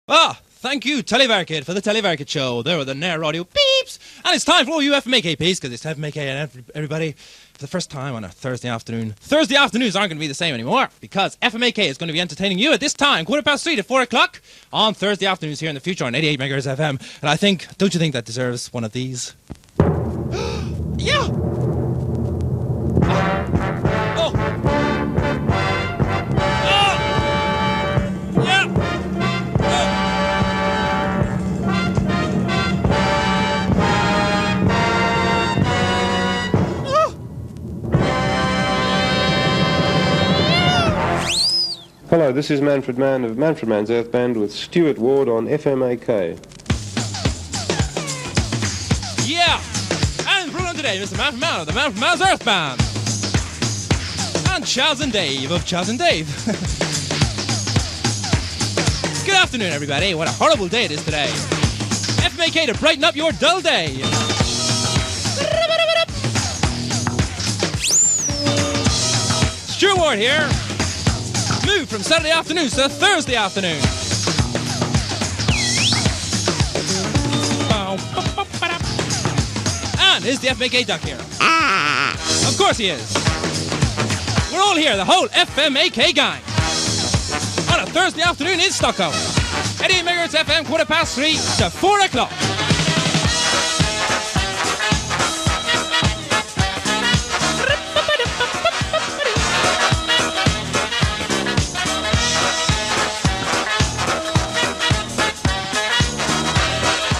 Ah, thank you, Televerket, for the Televerket show. There were the Nair Radio beeps. And it's time for all you FMAK peeps, because it's FMAK and everybody for the first time on a Thursday afternoon. Thursday afternoons aren't going to be the same anymore, because FMAK is going to be entertaining you at this time, 3:15 to 4 o'clock, on Thursday afternoons here in the future on 88 MHz FM. And I think, don't you think that deserves one of these? Yeah! Hello, this is Manfred Mann of Manfred Mann's Earth Band with Stuart Ward on FMAK. Yeah! And program today, Mr. Manfred Mann of the Manfred Mann's Earth Band. And Chaz and Dave of Chaz and Dave. Good afternoon, everybody. What a horrible day it is today. FMAK to brighten up your dull day. Stuart Ward here. Move from Saturday afternoons to Thursday afternoon. And is the FMAK duck here? Of course he is. We're all here, the whole FMAK gang, on a Thursday afternoon in Stockholm. 88 MHz FM, 3:15 to 4 o'clock.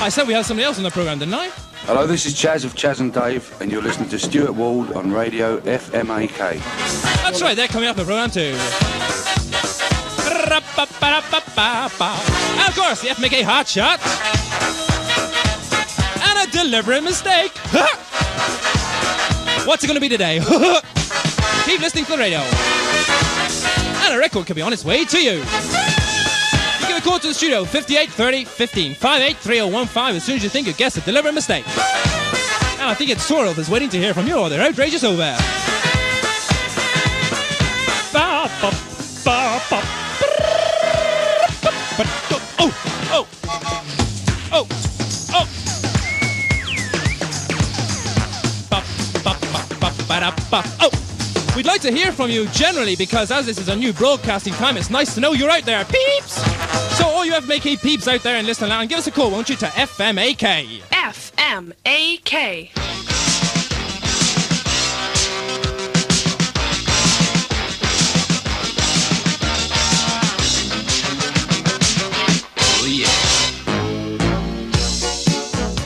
I said we had somebody else on the programme, didn't I? Hello, this is Chaz of Chaz and Dave, and you're listening to Stuart Ward on Radio FMAK. That's right, they're coming up the programme too. And of course, the FMAK Hotshot. And a deliberate mistake. What's it going to be today? Keep listening to the radio. And a record could be on its way to you. Give a call to the studio, 58 30 15 58 3015, as soon as you think you guessed a deliberate mistake. And I think it's Sorrel that's waiting to hear from you, or they're outrageous over. Oh! We'd like to hear from you generally, because as this is a new broadcasting time, it's nice to know you're out there, peeps! So all you FMAK peeps out there and listening now, give us a call, won't you, to FMAK. FMAK. Oh yeah.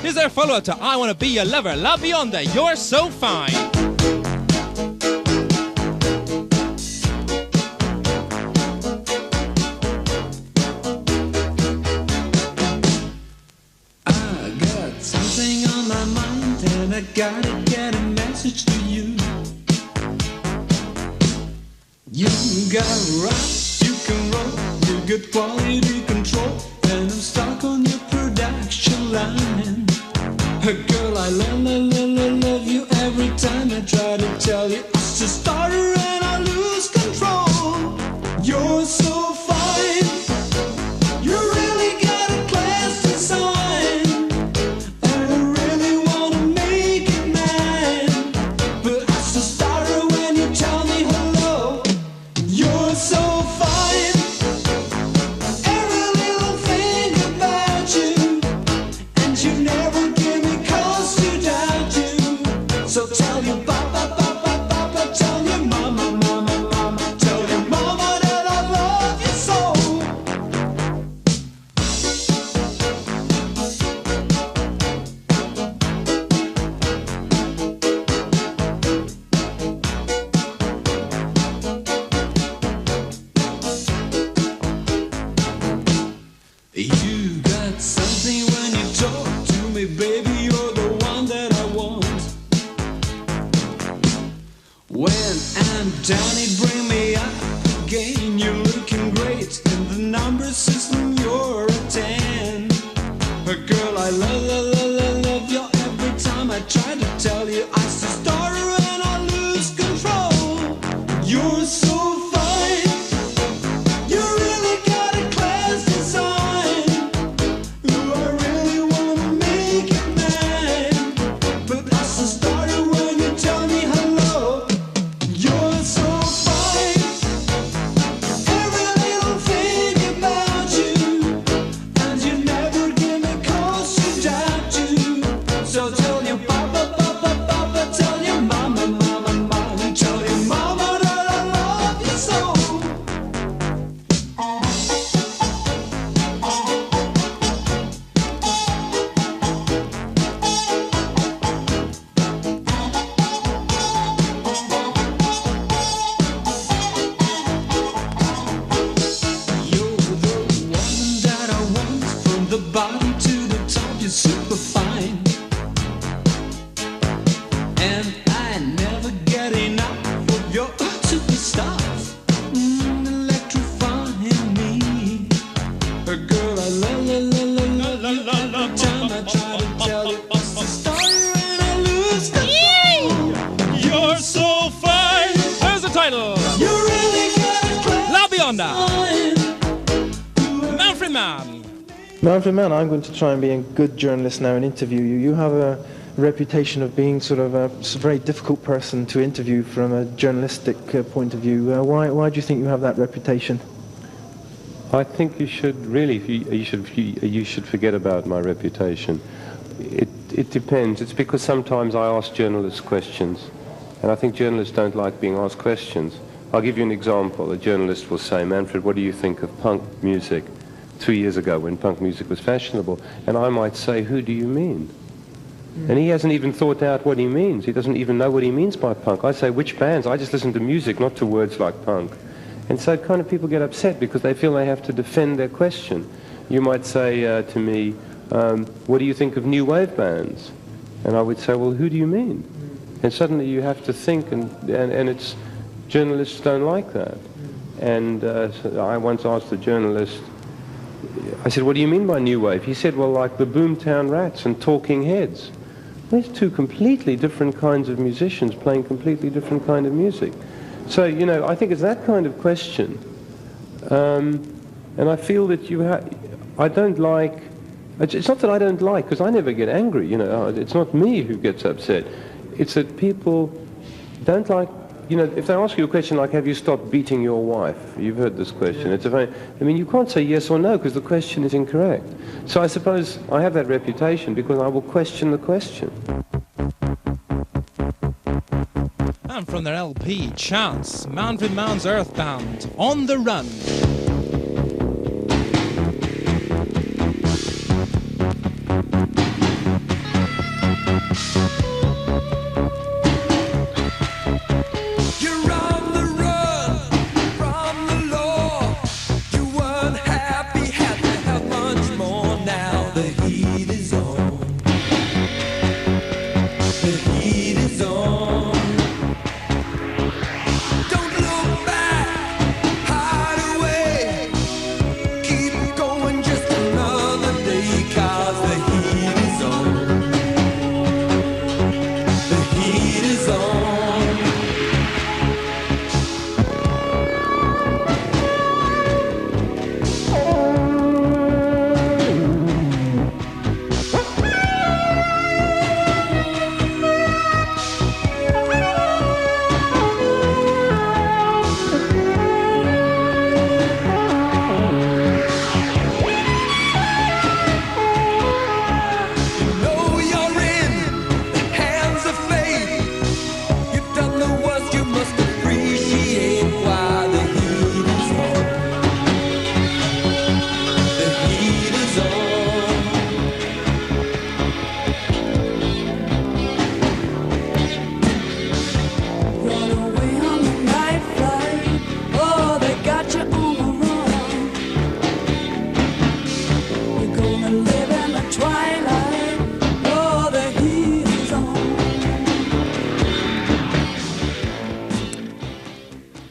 Here's their follow-up to I Wanna Be Your Lover, La Bionda, You're So Fine. I gotta get a message to you. You got rock, you can roll, you got quality control, and I'm stuck on your production line. Girl, I love you every time I try to tell you. I just stutter and I lose control. You're so fine. You really got a class design. You're so fine. You really got a class design. Bionda. Manfred Mann. Manfred Mann, I'm going to try and be a good journalist now and interview you. You have a reputation of being sort of a very difficult person to interview from a journalistic point of view. Why do you think you have that reputation? I think you should really, you should forget about my reputation. It depends. It's because sometimes I ask journalists questions, and I think journalists don't like being asked questions. I'll give you an example. A journalist will say, Manfred, what do you think of punk music 2 years ago when punk music was fashionable? And I might say, who do you mean? And he hasn't even thought out what he means. He doesn't even know what he means by punk. I say, which bands? I just listen to music, not to words like punk. And so kind of people get upset because they feel they have to defend their question. You might say to me, what do you think of new wave bands? And I would say, well, who do you mean? And suddenly you have to think, and it's, journalists don't like that. And so I once asked a journalist, I said, what do you mean by new wave? He said, well, like the Boomtown Rats and Talking Heads. There's two completely different kinds of musicians playing completely different kind of music. So, you know, I think it's that kind of question. And I feel that I don't like, it's not that I don't like, because I never get angry, you know, it's not me who gets upset. It's that people don't like, you know, if they ask you a question like, have you stopped beating your wife? You've heard this question. It's a very, I mean, you can't say yes or no because the question is incorrect. So I suppose I have that reputation because I will question the question. And from their LP, Chance, Manfred Mann's Earth Band, On the Run.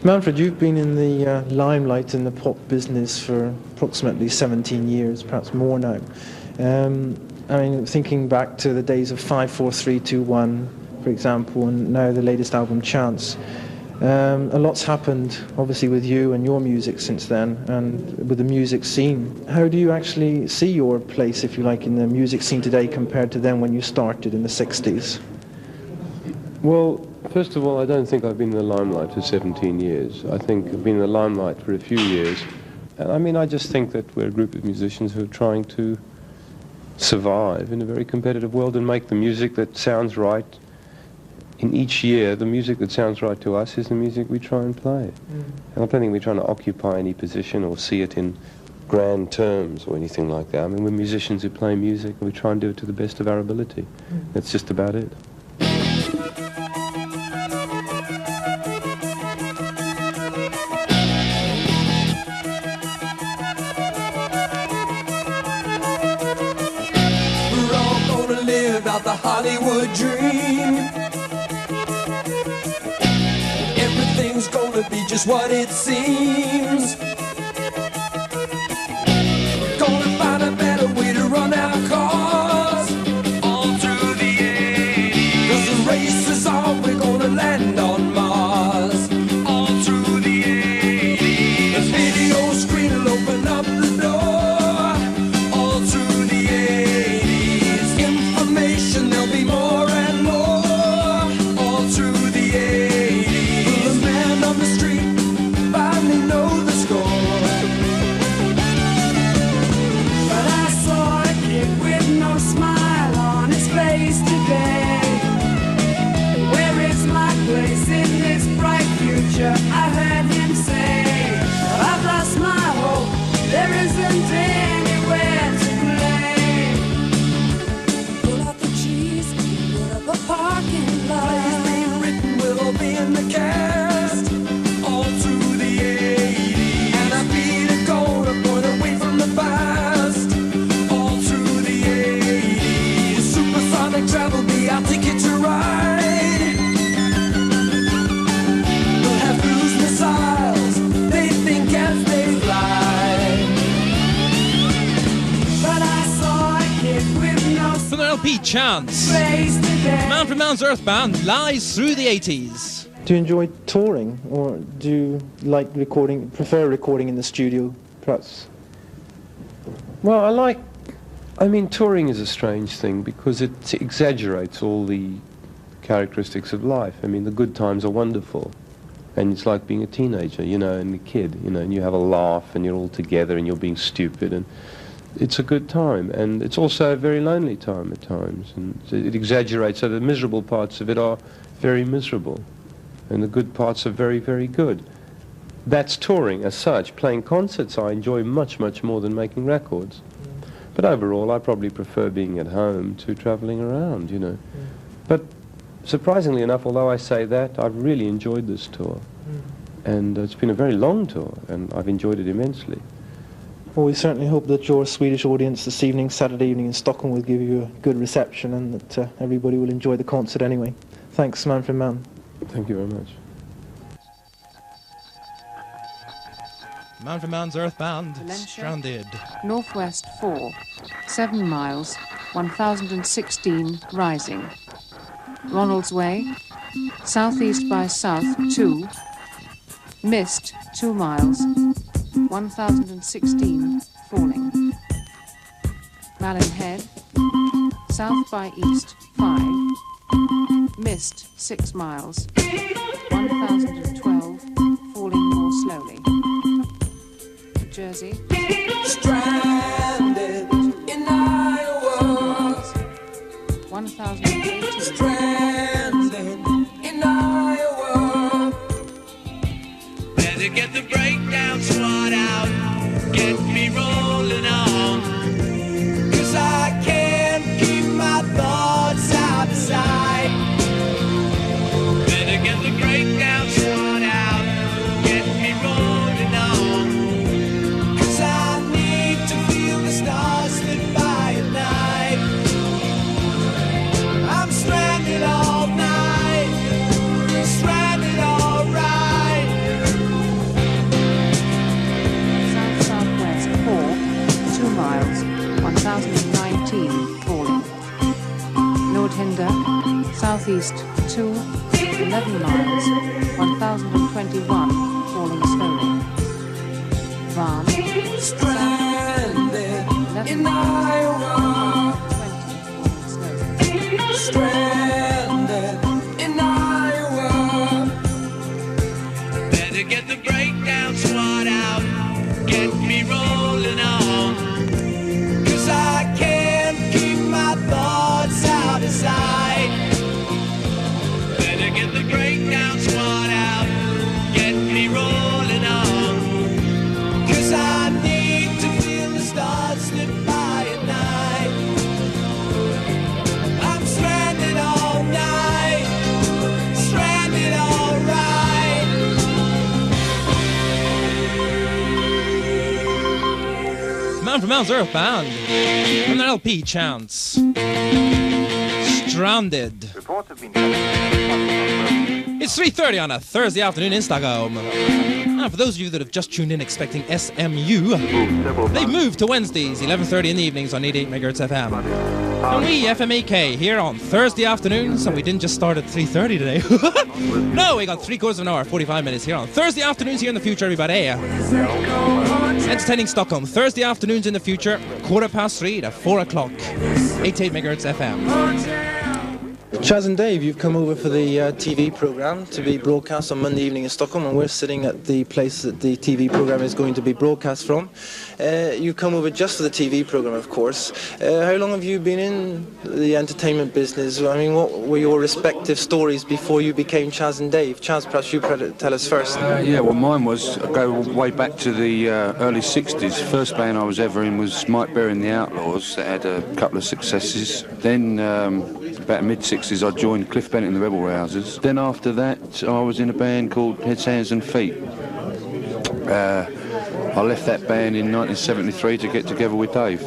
Manfred, you've been in the limelight in the pop business for approximately 17 years, perhaps more now. I mean, thinking back to the days of 5, 4, 3, 2, 1, for example, and now the latest album, Chance. A lot's happened, obviously, with you and your music since then, and with the music scene. How do you actually see your place, if you like, in the music scene today compared to then when you started in the 60s? Well, first of all, I don't think I've been in the limelight for 17 years. I think I've been in the limelight for a few years. And I mean, I just think that we're a group of musicians who are trying to survive in a very competitive world and make the music that sounds right. In each year, the music that sounds right to us is the music we try and play. And I don't think we're trying to occupy any position or see it in grand terms or anything like that. I mean, we're musicians who play music and we try and do it to the best of our ability. That's just about it. The Hollywood dream. Everything's gonna be just what it seems. Gonna find a better way to run our cars all through the 80s. 'Cause the race is on, we're gonna land on Mars all through the 80s. LP Chance. Manfred Mann's Earth Band lies through the 80s. Do you enjoy touring, or do you like recording, prefer recording in the studio, perhaps? Well, I mean, touring is a strange thing because it exaggerates all the characteristics of life. I mean, the good times are wonderful. And it's like being a teenager, you know, and a kid, you know, and you have a laugh and you're all together and you're being stupid, and it's a good time. And it's also a very lonely time at times, and it exaggerates. So the miserable parts of it are very miserable, and the good parts are very, very good. That's touring as such. Playing concerts I enjoy much, much more than making records. But overall, I probably prefer being at home to travelling around, you know. But surprisingly enough, although I say that, I've really enjoyed this tour. And it's been a very long tour, and I've enjoyed it immensely. Well, we certainly hope that your Swedish audience this evening, Saturday evening in Stockholm, will give you a good reception, and that everybody will enjoy the concert anyway. Thanks, Manfred Mann. Thank you very much. Manfred Mann's Earth Band, Valencia. Stranded. Northwest 4, 7 miles, 1016 rising. Ronald's Way, southeast by south 2, mist 2 miles, 1016 falling. Malin Head, south by east 5, mist 6 miles, 1012 falling more slowly. Jersey, Stranded in Iowa. 1018. Stranded in Iowa. Better get the breakdown squad out, get me rolling on. 'Cause I can't keep my thoughts out of sight. Better get the breakdown squad out, get me rolling on. 'Cause I need to feel the stars lit by at night. I'm stranded all night, stranded all right. South-southwest 4, 2 miles, 1019 falling. Nordhinder, southeast 2, 11 miles, 1021 falling slowly. Vam, Stranded 11 in miles, Iowa. 20 falling slowly. Stranded in Iowa. Better get the breakdown squad out, get me rolling on. 'Cause I can't keep my thoughts out of sight. Better get the breakdown squad out, get me rolling on. 'Cause I need to feel the stars slip by at night. I'm stranded all night, stranded all right. Manfred Mann's Earth Band from their LP Chance. Stranded. It's 3:30 on a Thursday afternoon in Stockholm. And for those of you that have just tuned in expecting SMU, they've moved to Wednesdays, 11:30 in the evenings on 88 MHz FM. And we, FMAK, here on Thursday afternoons, and we didn't just start at 3:30 today. No, we got 3/4 of an hour, 45 minutes here on Thursday afternoons here in the future, everybody. Entertaining Stockholm, Thursday afternoons in the future, 3:15 to 4 o'clock, 88 MHz FM. Chaz and Dave, you've come over for the TV programme to be broadcast on Monday evening in Stockholm, and we're sitting at the place that the TV programme is going to be broadcast from. You've come over just for the TV programme, of course. How long have you been in the entertainment business? I mean, what were your respective stories before you became Chaz and Dave? Chaz, perhaps you tell us first. Yeah, well, mine was, I go way back to the early 60s. First band I was ever in was Mike Berry and the Outlaws. That had a couple of successes. Then, about mid-60s, I joined Cliff Bennett and the Rebel Rousers. Then after that, I was in a band called Heads, Hands and Feet. I left that band in 1973 to get together with Dave.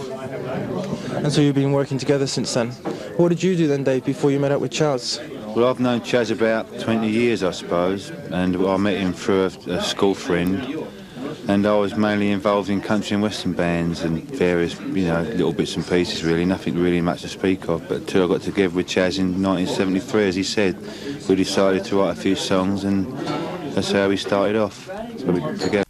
And so you've been working together since then. What did you do then, Dave, before you met up with Chaz? Well, I've known Chaz about 20 years, I suppose, and I met him through a school friend. and I was mainly involved in country and western bands and various, little bits and pieces really, nothing really much to speak of. But until I got together with Chaz in 1973, as he said, we decided to write a few songs, and that's how we started off. So we got together.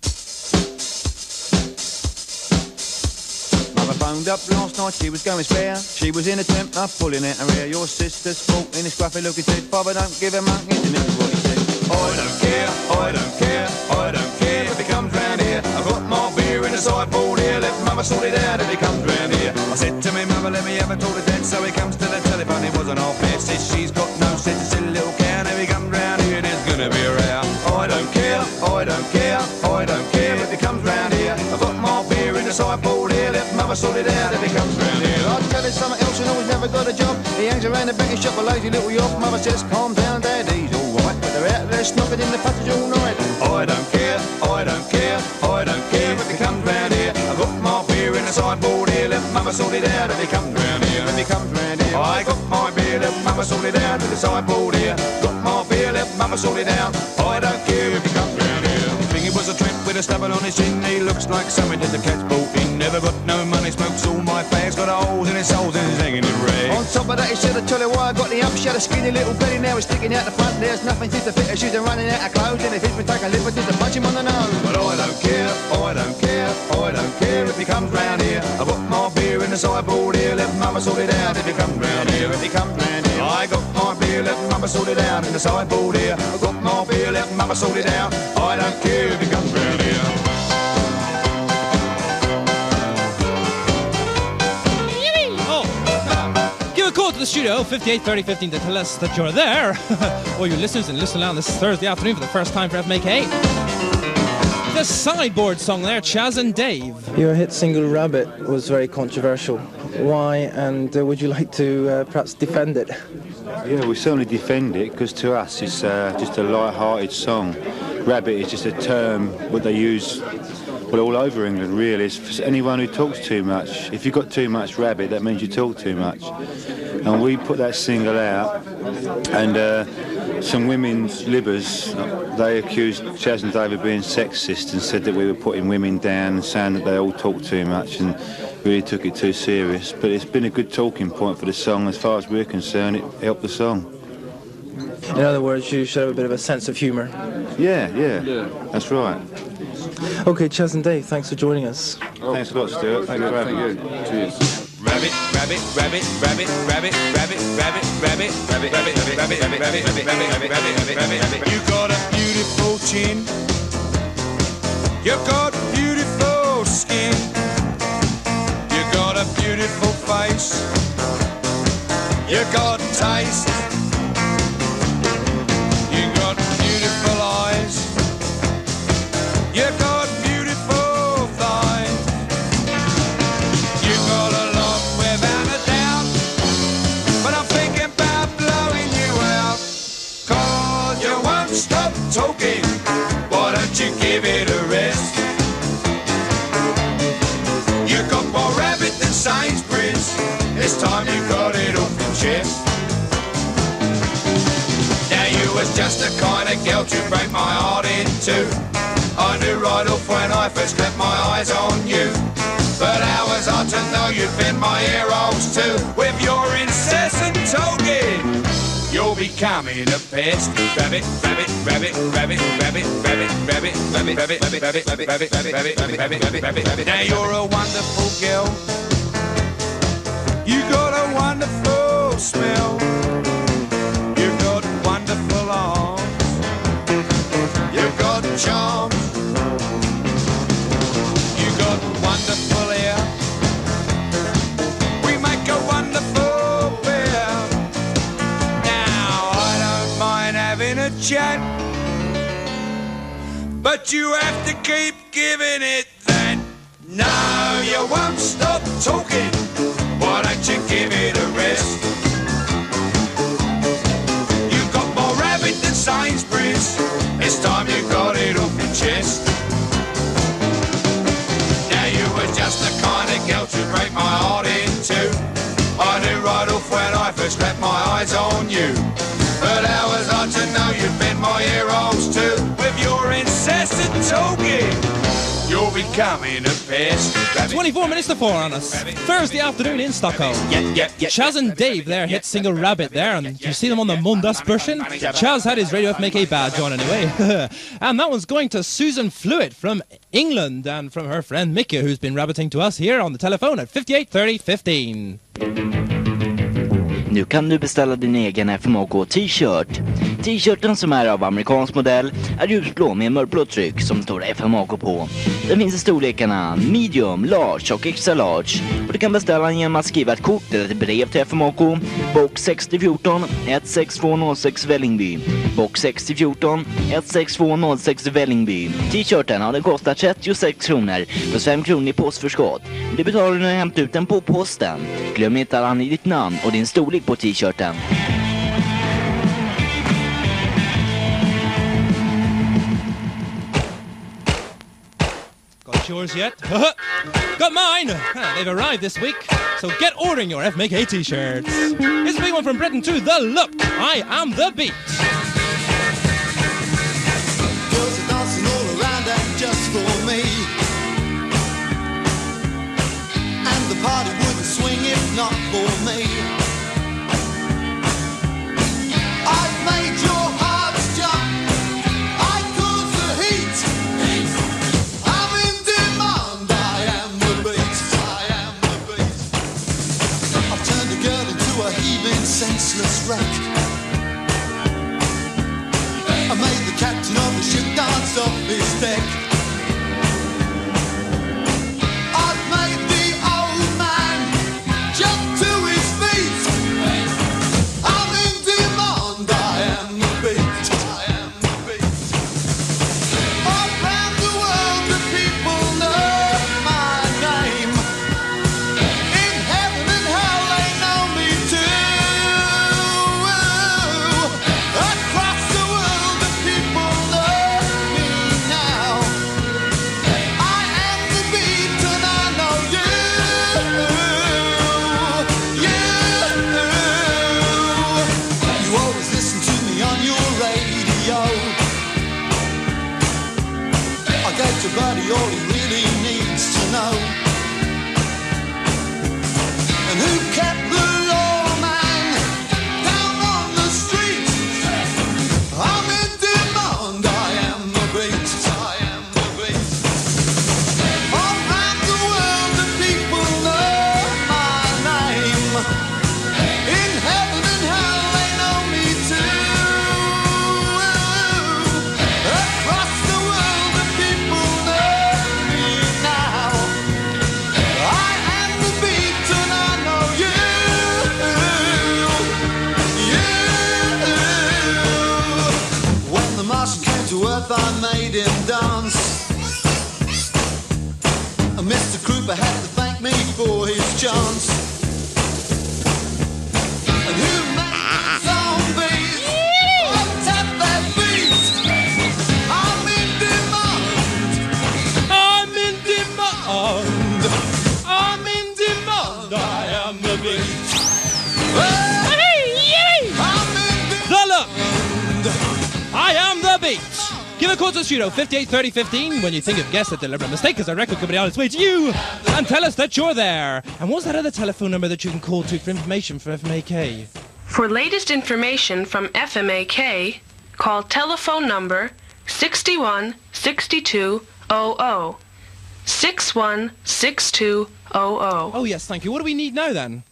Phoned up last night, she was going spare. She was in a temper, pulling out her hair. Your sister's fault in a scruffy looking said, Father, don't give a monkey to know what he said. I don't care, I don't care, I don't care if he comes round here. I've got my beer in the sideboard here. Let mama sort it out if he comes round here. I said to me, mother, let me have a talk to dad. So he comes to the telephone, it wasn't half fair. Says she's got no sense, a silly little cow. If he comes round here, there's gonna be a row. I don't care, I don't care, I don't care if he comes round here. I've got my beer in the sideboard here. Let mama sort it out if he comes round here. I'll tell him something else, you know he's never got a job. He hangs around the banking shop, a lazy little yob. Mother says, calm down, Dad, he's alright. But they're out there snogging in the passage all night. I don't care, I don't care, I don't care if he comes round here. I've got my beer in the sideboard here. Let mama sort it out if he comes round here. If he comes round here. I got my beer, let mama sort it out in the sideboard here. Got my beer, let mama sort it out. I don't care if he comes round here. Think he was a tramp with a stubble on his chin. He looks like something that the cat's bought in. Never got no money, smokes all my fags. Got holes in his soles and he's hanging in rags. On top of that, he said, I tell you why I got the up. She had a skinny little belly, now he's sticking out the front. There's nothing seems to fit her, she's running out of clothes. And if he's been taking liberties to punch him on the nose. But I don't care, I don't care, I don't care if he comes round here. I've got my beer in the sideboard here. Let mama sort it out if he comes round here. If he comes round here. I got my beer, let mama sort it out in the sideboard here. I've got my beer, let mama sort it out. I don't care if he comes round here. Give a call to the studio, 58 30 15, to tell us that you're there. Or you listeners and listen along this Thursday afternoon for the first time for FMAK. The Sideboard song there, Chaz and Dave. Your hit single Rabbit was very controversial. Why, and would you like to perhaps defend it? Yeah, we certainly defend it, because to us it's just a light-hearted song. Rabbit is just a term what they use all over England, really. It's for anyone who talks too much. If you've got too much rabbit, that means you talk too much. And we put that single out, and some women's libbers, they accused Chaz and Dave of being sexist and said that we were putting women down and saying that they all talk too much, and really took it too serious. But it's been a good talking point for the song. As far as we're concerned, it helped the song. In other words, you should have a bit of a sense of humour. Yeah, that's right. Okay, Chaz and Dave, thanks for joining us. Thanks a lot, Stuart. Thank you for having me. Cheers. Rabbit, rabbit, rabbit, rabbit, rabbit, rabbit, rabbit, rabbit, rabbit, rabbit, rabbit, rabbit, rabbit, rabbit, rabbit, rabbit, rabbit. You got a beautiful chin. You got beautiful skin. You got a beautiful face. You got taste. You got beautiful eyes. You got beautiful thighs. You got a lot without a doubt. But I'm thinking about blowing you out. 'Cause you won't stop talking. Why don't you give it a rest? You got more rabbit than Sainsbury's. This time you got it off your chest. Now you was just the kind of girl to break my heart in two. I knew right off when I first clapped my eyes on you. But how was I to know you'd been my heroes too? With your incessant talking, you're becoming a pest. Rabbit, rabbit, rabbit, rabbit, rabbit, rabbit, rabbit, rabbit, rabbit, rabbit, rabbit, rabbit, rabbit, rabbit, rabbit, rabbit, rabbit, rabbit. Now you're a wonderful girl. You got a wonderful smell. You got wonderful arms. You got charm. Wonderful hair. We make a wonderful pair. Now I don't mind having a chat, but you have to keep giving it that. No, you won't stop talking. Why don't you give it a rest? You got more rabbit than Sainsbury's. This time you got it off your chest. Just the kind of girl to break my heart in two. I knew right off when I first clapped my eyes on you. But how was I to know you'd been my heroes too? With your incessant talking, coming apace. 24 minutes to 4 on us. Thursday afternoon in Stockholm. Chaz and Dave there hit single Rabbit there, and you see them on the Måndagsbörsen. Chaz had his Radio FMK badge on anyway. And that one's going to Susan Fluitt from England, and from her friend Mickey, who's been rabbiting to us here on the telephone at 58 30 15. Nu kan du beställa din egen FMK t-shirt. T-shirten, som är av amerikansk modell, är ljusblå med mörkblå tryck som står FMK på. Den finns i storlekarna medium, large och extra large. Och du kan beställa den genom att skriva ett kort eller ett brev till FMK. Box 6014 16206 Vällingby. Box 6014 16206 Vällingby. T-shirten har den kostat 36 kronor plus 5 kronor i postförskott. Det betalar du när du hämtar ut den på posten. Glöm inte att ange ditt namn och din storlek på t-shirten. Got yours yet? Got mine! They've arrived this week, so get ordering your FMK t-shirts. Here's a big one from Britain too, The Look, I Am The Beat. Girls are dancing all around and just for me. And the party wouldn't swing if not for me. I've made your hearts jump. I cause the heat. I'm in demand. I am the beat. I am the beat. I've turned a girl into a heaving, senseless wreck. I made the captain of the ship dance off his deck. I've made the old man jump to his feet. I'm in demand. I am the beat. I am the beat. All round the world the people know my name. In heaven and hell they know me too. Across the world the people know me now. I am the beat and I know you. You always listen to me on your radio. I gave to Buddy all he really needs to know. And who kept the lawman down on the street? I'm in demand. I am the beat. I am the beat. All round the world the people know my name. In heaven and hell they know me too. Across the world the people know me now. I am the beat and I know you. When the Martian came to Earth I made him dance. And Mr. Krupa had to thank me for his chance. And who made zombies all tap their feet? I'm in demand. I'm in demand. I'm in demand. I am the beat. I'm in The Look, I Am The Beat. Give a call to Studio 58 30 15 when you think you've guessed a deliberate mistake, because our record could be on its way to you, and tell us that you're there. And what's that other telephone number that you can call to for information for FMAK? For latest information from FMAK, call telephone number 61 62 00. 61 62 00. Oh yes, thank you. What do we need now then?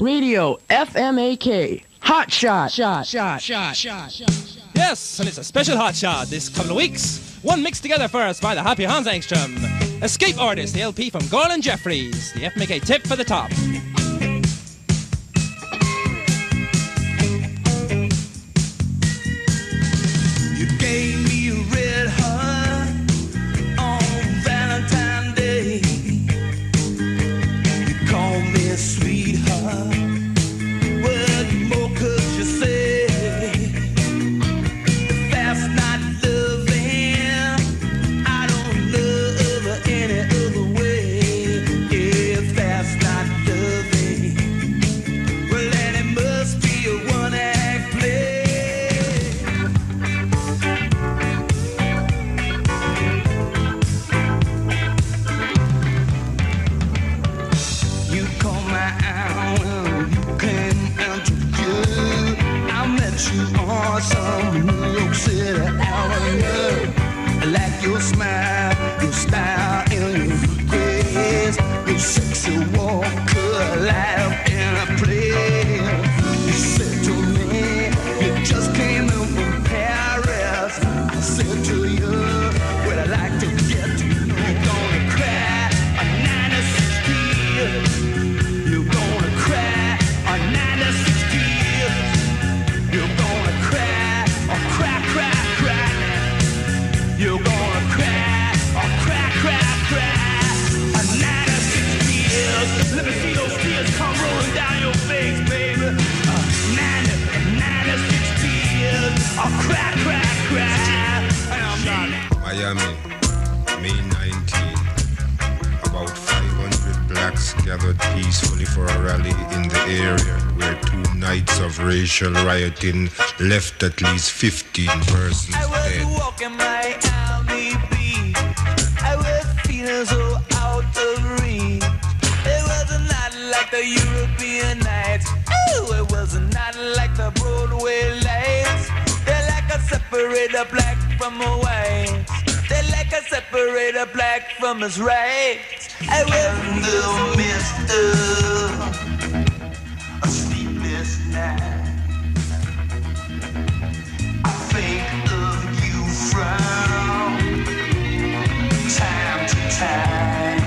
Radio FMAK. Hot shot. Yes, and it's a special hot shot this couple of weeks. One mixed together for us by the Happy Hans Engström. Escape Artist, the LP from Garland Jeffries. The FMAK tip for the top. You gave me a red heart on Valentine's Day. You called me a sweetheart. What more could you say? If that's not loving, I don't love her any other way. If that's not loving, well then it must be a one-act play. Miami, May 19. About 500 blacks gathered peacefully for a rally in the area where 2 nights of racial rioting left at least 15 persons I was dead. walking Miami Beach. I was feeling so out of reach. It was not like the European nights. Ooh, it was not like the Broadway lights. They're like a separator black from a white. They're like a separator black from his right. I was in the midst of a sleepless night. I think of you from time to time.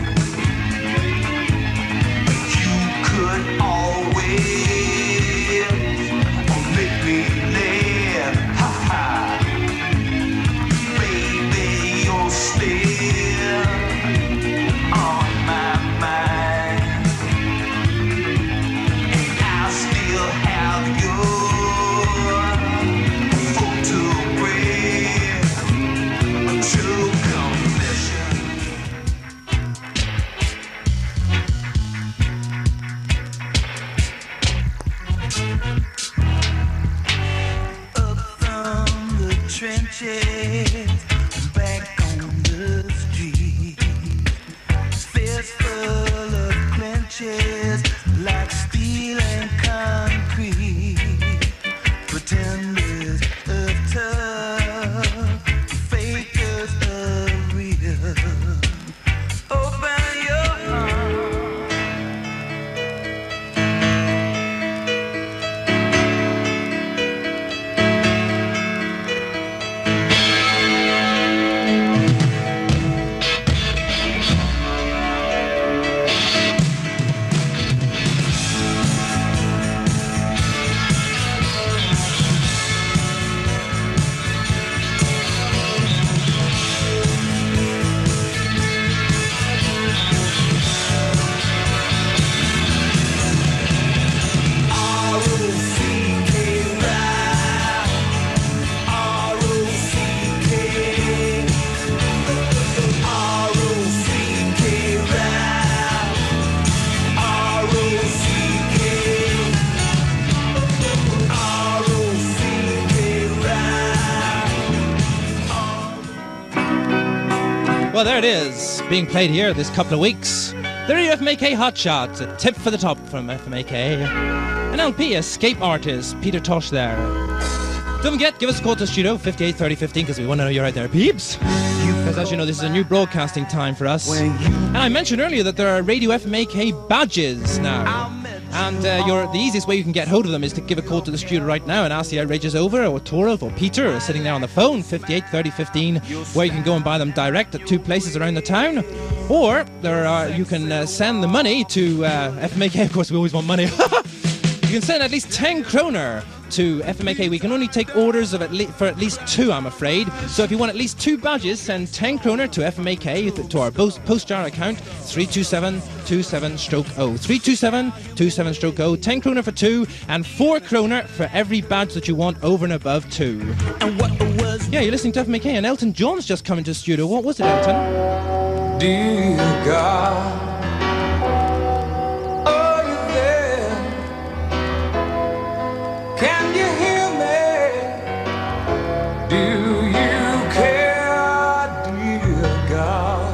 You could always make me laugh. Ha ha. Baby, you're still on my mind. And I still have your photograph until confession. Up from the trenches, back on the street. Fist full of clenches, like steel and concrete. Pretenders of tough, fakers of real. Open your heart. Well, there it is, being played here this couple of weeks. The FMAK Hotshot, a tip for the top from FMAK. An LP, Escape Artist, Peter Tosh there. Don't forget, give us a call to the studio, 58 30 15, because we want to know you're out there, peeps. Because as you know, this is a new broadcasting time for us. And I mentioned earlier that there are Radio FMAK badges now. And the easiest way you can get hold of them is to give a call to the studio right now and ask the Outrageous Over or Torov or Peter sitting there on the phone, 58 30 15, where you can go and buy them direct at 2 places around the town. Or you can send the money to FMAK. Of course, we always want money. You can send at least 10 kroner to FMAK. We can only take orders of for at least 2, I'm afraid. So if you want at least 2 badges, send 10 kroner to FMAK to our post-jar account 327-27-0. 327-27-0. 10 kroner for 2 and 4 kroner for every badge that you want over and above 2. And what was Yeah, you're listening to FMAK, and Elton John's just come into the studio. What was it, Elton? Dear God, are you there? Can you hear me? Do you care, dear God?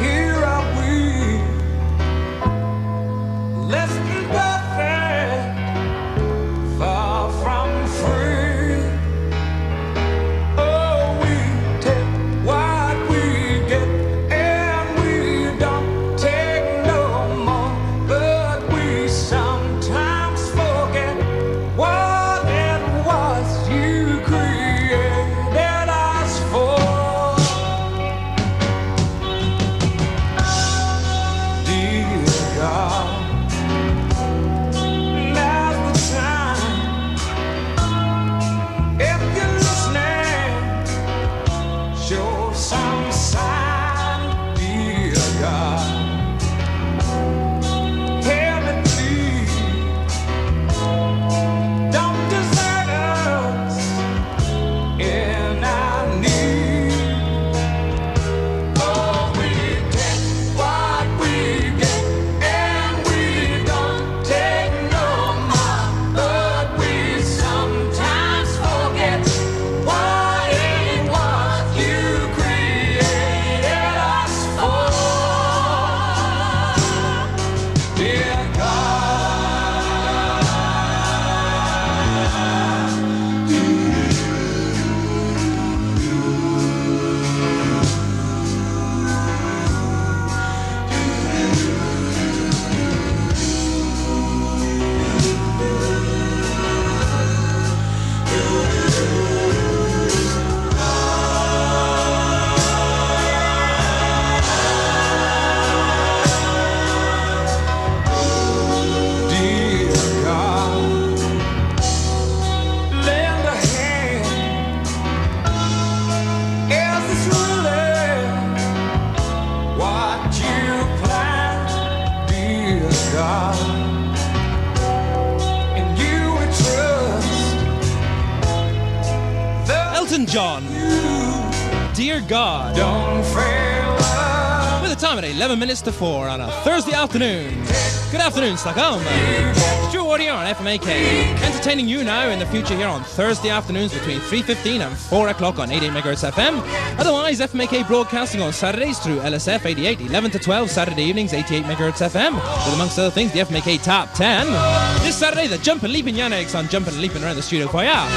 Here are we, less than perfect, far from free. Oh, we take what we get and Elton John. Dear God. Don't fail us. With a time at 11 minutes to 4 on a Thursday afternoon. Good afternoon, Stockholm. Stuart Ward here on FMAK. Entertaining you now in the future here on Thursday afternoons between 3:15 and 4 o'clock on 88 MHz FM. Otherwise, FMAK broadcasting on Saturdays through LSF 88, 11 to 12, Saturday evenings, 88 MHz FM. With amongst other things, the FMAK Top 10. This Saturday, the Jumpin' Leapin' Yannicks on Jumpin' and Leapin' around the studio for ya.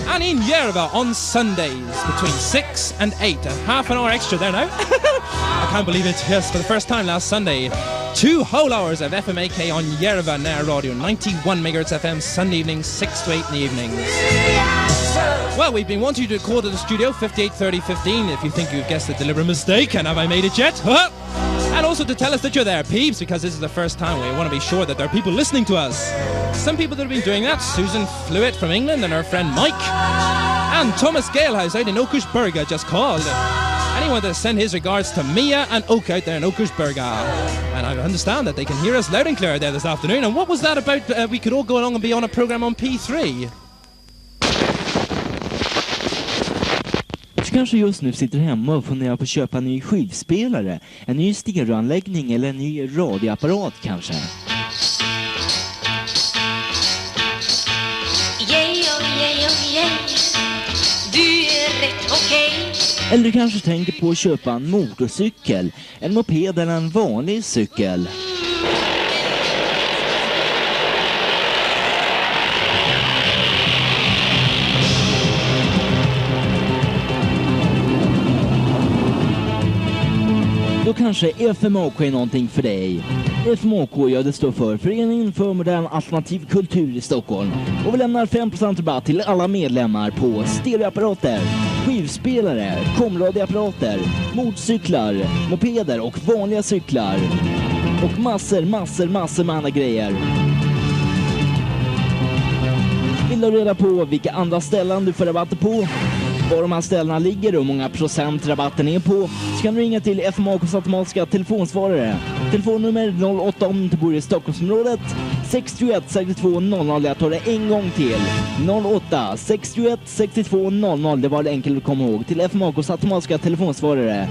And in Järva on Sundays between 6 and 8. A half an hour extra there now. I can't believe it. Yes, for the first time last Sunday. 2 whole hours of FMAK on Järva Radio, 91 MHz FM, Sunday evenings, 6 to 8 in the evenings. Well, we've been wanting you to call to the studio, 58 30 15, if you think you've guessed a deliberate mistake, and have I made it yet? Huh? And also to tell us that you're there, peeps, because this is the first time we want to be sure that there are people listening to us. Some people that have been doing that, Susan Flewitt from England and her friend Mike. And Thomas Galehouse out in Åkersberga just called. And he wanted to send his regards to Mia and Oak out there in Åkersberga. And I understand that they can hear us loud and clear there this afternoon. And what was that about? We could all go along and be on a program on P3. Du kanske just nu sitter hemma och funderar på att köpa en ny skivspelare, en ny stereoanläggning eller en ny radioapparat kanske. Du är rätt okej. Eller du kanske tänker på att köpa en motorcykel, en moped eller en vanlig cykel. Då kanske FMAK är någonting för dig. FMAK, ja, det står för Föreningen för modern alternativ kultur i Stockholm. Och vi lämnar 5% rabatt till alla medlemmar på stereoapparater, skivspelare, komradioapparater, motorcyklar, mopeder och vanliga cyklar. Och massor med andra grejer. Vill du reda på vilka andra ställen du får rabatter på, var de här ställena ligger och hur många procent rabatten är på, så kan du ringa till FMAKs automatiska telefonsvarare. Telefonnummer 08 om du inte bor i Stockholmsområdet, 61 62 00. Jag tar det en gång till. 08 61 62 00. Det var det enkelt att komma ihåg. Till FMAKs automatiska telefonsvarare.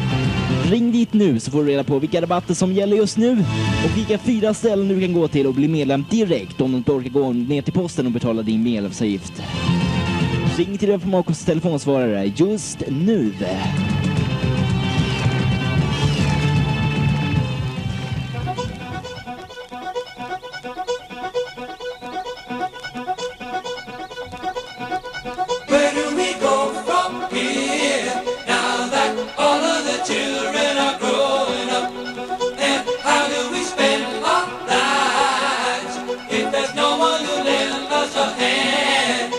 Ring dit nu så får du reda på vilka rabatter som gäller just nu och vilka 4 ställen du kan gå till och bli medlem direkt om du inte orkar gå ner till posten och betala din medlemsavgift. Ring till FMAKs telefonsvarare just nu. Where do we go from here now that all of the children are growing up? And how do we spend our lives if there's no one to lend us a hand?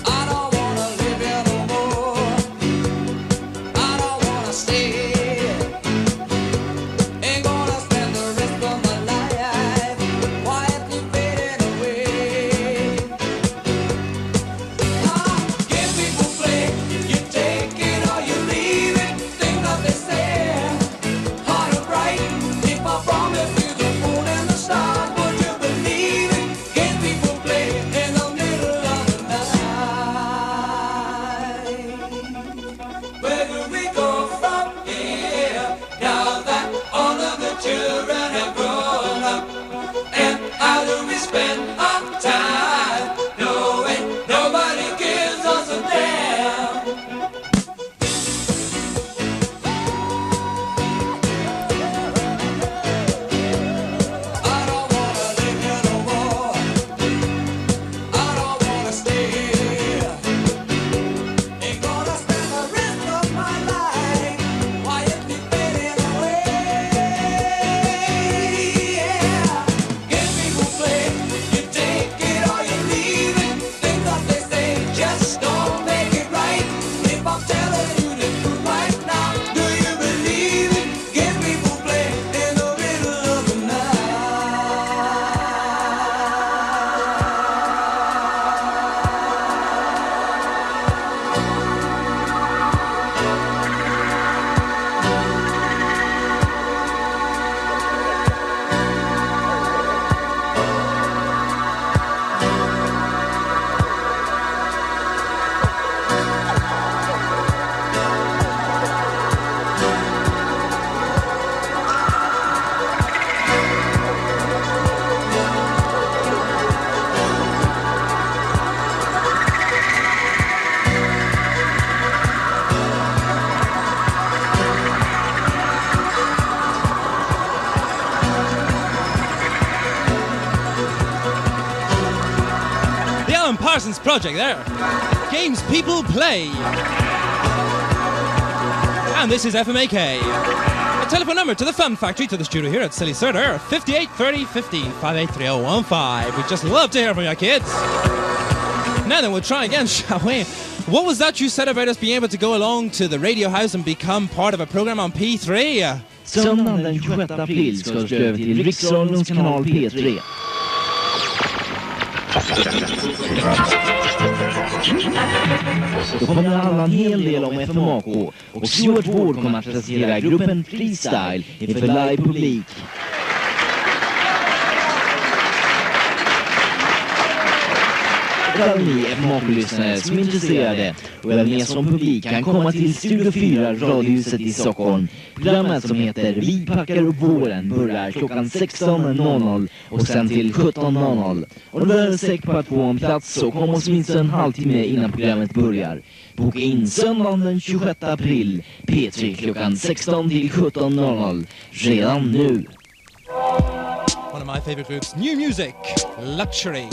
I don't wanna live here no more. I don't wanna stay here. Ain't gonna spend the rest of my life quietly fading away. Give people play, you take it or you leave it. Think that they say, hard or bright. If I promise you the moon and the stars, would you believe it? Give people play in the middle of the night. Where do we go from here now that all of the children have grown up? And how do we spend our time knowing nobody gives us a damn? I don't wanna live here no more. I don't wanna stay here. Ain't gonna spend the rest of my life quietly fading away. Yeah. Give people play, Parsons project there. Games people play. And this is FMAK. A telephone number to the Fun Factory, to the studio here at Silly Surder, 58 30 15 583015. We'd just love to hear from you kids. Now then, we'll try again, shall we? What was that you said about us being able to go along to the radio house and become part of a program on P3? Söndagen den 26 april ska du över till Riksradions kanal P3. Då kommer det handla en hel del om FMAK och Stuart Ward kommer att presentera gruppen Freestyle inför live-publik. Alla ni FMAK-lyssnare som är intresserade och även ni som publik kan komma till Studio 4 Radiohuset i Stockholm. Programmet som heter Vi packar upp våren börjar klockan 16.00 och sen till 17.00. Och du är säker på att få en plats så kom oss minst en halvtimme innan programmet börjar. Boka in söndagen den 26 april, P3 klockan 16 till 17.00. Redan nu. One of my favorite groups, New Music, Luxury.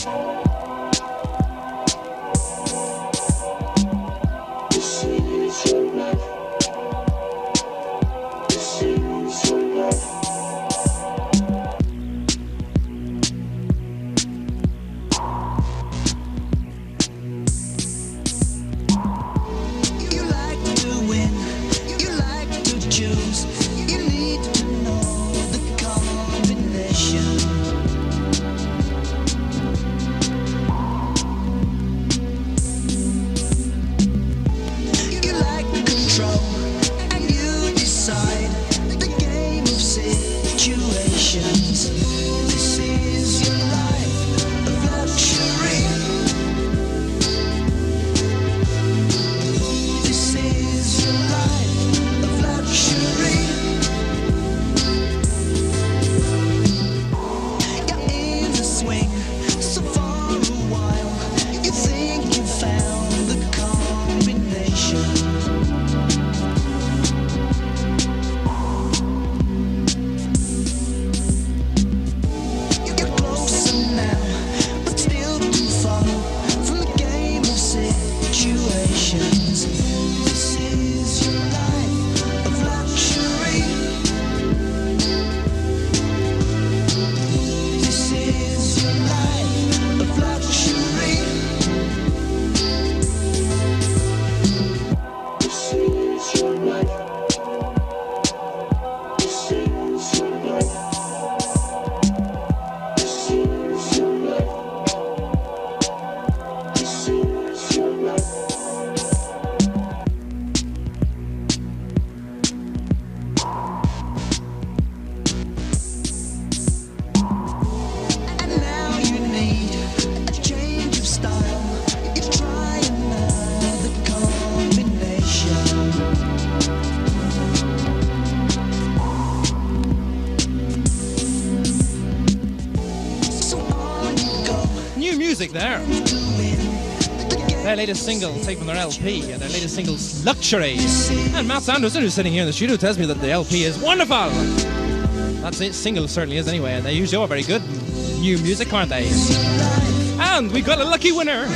There. Their latest single, taken from their LP, and their latest single's Luxury. And Matt Anderson, who's sitting here in the studio, tells me that the LP is wonderful. That's it, single certainly is anyway, and they usually are very good new music, aren't they? And we've got a lucky winner.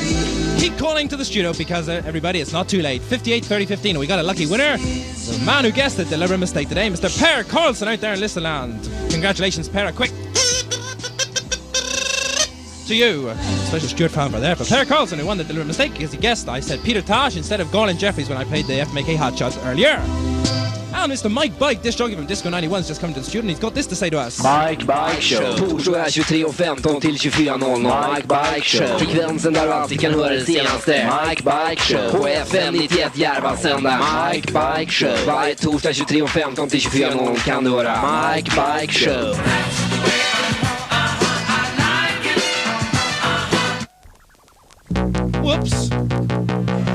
Keep calling to the studio because everybody, it's not too late. 58 30 15, and we got a lucky winner. The man who guessed it, deliberate mistake today, Mr. Per Carlson out there in Listerland. Congratulations, Per, quick. To you. Special Stuart fan for there for Per Carlson, who won the deliberate mistake because he guessed I said Peter Tosh instead of Garland Jeffries when I played the FMAK Hotshot earlier. And Mr. Mike Bike, disc jockey from Disco 91's just come to the studio and he's got this to say to us. Mike Bike Show. Torsdagar 23.15 till 24.00. Mike Bike Show. Frekvensen där du alltid kan höra det senaste. Mike Bike Show. På FM 91 Järva sända. Mike Bike Show. Varje torsdag 23.15 till 24.00 kan du höra Mike Bike Show. Whoops.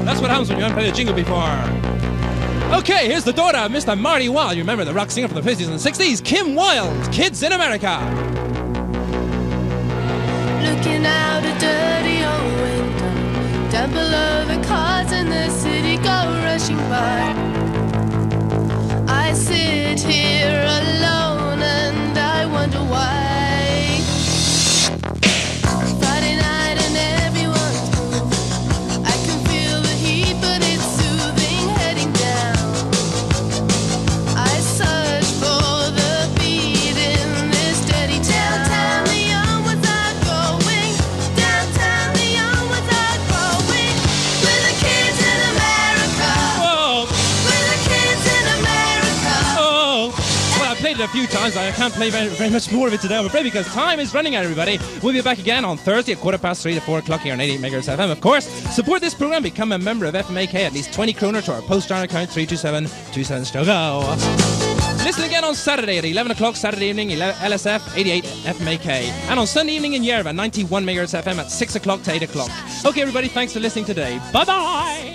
That's what happens when you haven't played a jingle before. Okay, here's the daughter of Mr. Marty Wilde. You remember the rock singer from the 50s and the 60s? Kim Wilde, Kids in America. Looking out a dirty old window, down below the cars in the city go rushing by. I sit here alone and I wonder why. Friday night and everyone's played it a few times. I can't play very much more of it today, I'm afraid, because time is running out, everybody. We'll be back again on Thursday at 3:15 to 4 o'clock here on 88 MHz FM. Of course, support this program. Become a member of FMAK. At least 20 kronor to our post-star account 32727 Stogo. Listen again on Saturday at 11 o'clock Saturday evening, LSF 88 FMAK. And on Sunday evening in Järva, 91 MHz FM at 6 o'clock to 8 o'clock. Okay, everybody, thanks for listening today. Bye-bye!